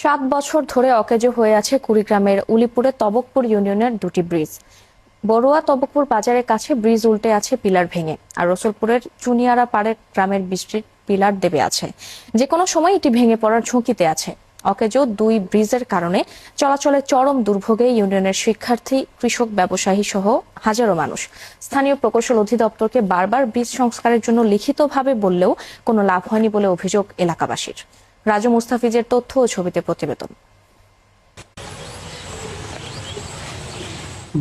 7 বছর ধরে অকেজো হয়ে আছে কুড়িগ্রামের উলিপুরের তবকপুর ইউনিয়নের দুটি ব্রিজ। বড়ুয়া তবকপুর বাজারের কাছে ব্রিজ উল্টে আছে পিলার ভেঙে, আর রসুলপুরের চুনিয়ারা পাড়ের গ্রামের বৃষ্টির পিলার দেবে আছে, যে কোনো সময় এটি ভেঙে পড়ার ঝুঁকিতে আছে। অকেজো দুই ব্রিজের কারণে চলাচলে চরম দুর্ভোগে ইউনিয়নের শিক্ষার্থী, কৃষক, ব্যবসায়ী সহ হাজারো মানুষ। স্থানীয় প্রকৌশল অধিদপ্তরকে বারবার ব্রিজ সংস্কারের জন্য লিখিতভাবে বললেও কোনো লাভ হয়নি বলে অভিযোগ এলাকাবাসীর। রাজু মুস্তাফিজের তথ্য ও ছবিতে প্রতিবেদন।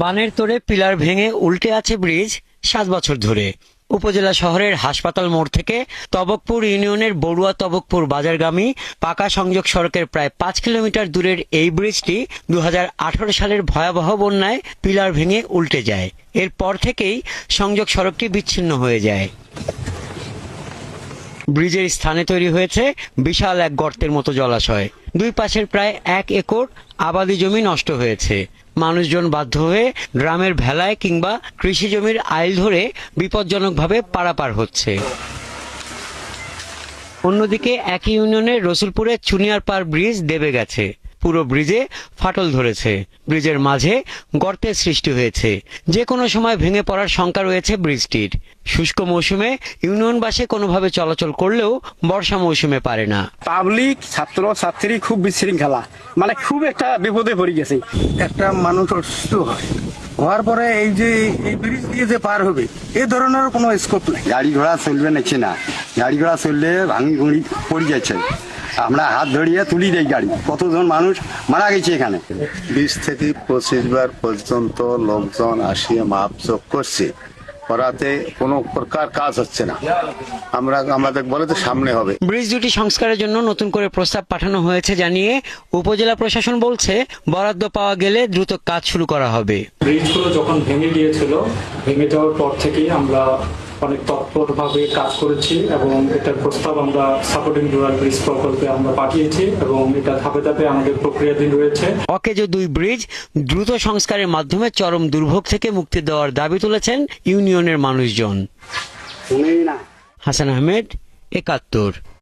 বানের তোড়ে পিলার ভেঙে উল্টে আছে ব্রিজ 7 বছর ধরে। উপজেলা শহরের হাসপাতাল মোড় থেকে তবকপুর ইউনিয়নের বড়ুয়া তবকপুর বাজারগামী পাকা সংযোগ সড়কের প্রায় 5 কিলোমিটার দূরের এই ব্রিজটি 2018 সালের ভয়াবহ বন্যায় পিলার ভেঙে উল্টে যায়। এরপর থেকেই সংযোগ সড়কটি বিচ্ছিন্ন হয়ে যায়। ব্রিজের স্থানে তৈরি হয়েছে বিশাল এক গর্তের মতো জলাশয়। দুই পাশের প্রায় 1 একর আবাদি জমি নষ্ট হয়েছে। মানুষজন বাধ্য হয়ে গ্রামের ভেলায় কিংবা কৃষি জমির আইল ধরে বিপজ্জনকভাবে পারাপার হচ্ছে। অন্যদিকে একই ইউনিয়নের রসুলপুরে চুনিয়ারপাড় ব্রিজ দেবে গেছে। পুরো ব্রিজে ফাটল ধরেছে, ব্রিজের মাঝে গর্তের সৃষ্টি হয়েছে। যে কোনো সময় ভেঙে পড়ার শঙ্কা রয়েছে ব্রিজটির। শুষ্ক মৌসুমে ইউনিয়নবাসী কোনোভাবে চলাচল করলেও বর্ষা মৌসুমে পারে না। পাবলিক, ছাত্র ছাত্রী খুব বিশৃঙ্খলা, মানে খুব একটা বিপদে পড়ে গেছে। একটা মানুষ অসুস্থ হয়, হওয়ার পরে এই যে এই ব্রিজ দিয়ে যে পার হবে, এই ধরনের কোনো স্কোপ নেই। গাড়ি ঘোড়া চলবে নাকি না, গাড়ি ঘোড়া চললে ভাঙি গুঁড়ি পড়ে যাচ্ছে। আমরা হাত ধরিয়ে তুলি দেই গাড়ি, কতজন মানুষ মারা গেছে এখানে। 20 থেকে 25 বার পর্যন্ত লোকজন আসিয়ে মাপজোক করছে, করাতে কোনো প্রকার কাজ হচ্ছে না। আমাদের বলে তো সামনে হবে। ব্রিজ দুটি সংস্কারের জন্য নতুন করে প্রস্তাব পাঠানো হয়েছে জানিয়ে উপজেলা প্রশাসন বলছে, বরাদ্দ পাওয়া গেলে দ্রুত কাজ শুরু করা হবে। ব্রিজগুলো যখন ভেঙে গিয়েছিল, ভেঙে যাওয়ার পর থেকেই আমরা অনেক তৎপরভাবে কাজ করেছি এবং এটার প্রস্তাব আমরা সাপোর্টিং রুরাল ব্রিজ প্রকল্পে আমরা পাঠিয়েছি এবং এটা ধাপে ধাপে আমাদের প্রক্রিয়াধীন রয়েছে। অকেজো দুই ব্রিজ দ্রুত সংস্কারের মাধ্যমে চরম দুর্ভোগ থেকে মুক্তি দেওয়ার দাবি তুলেছেন ইউনিয়নের মানুষজন। হাসান আহমেদ, ৭১।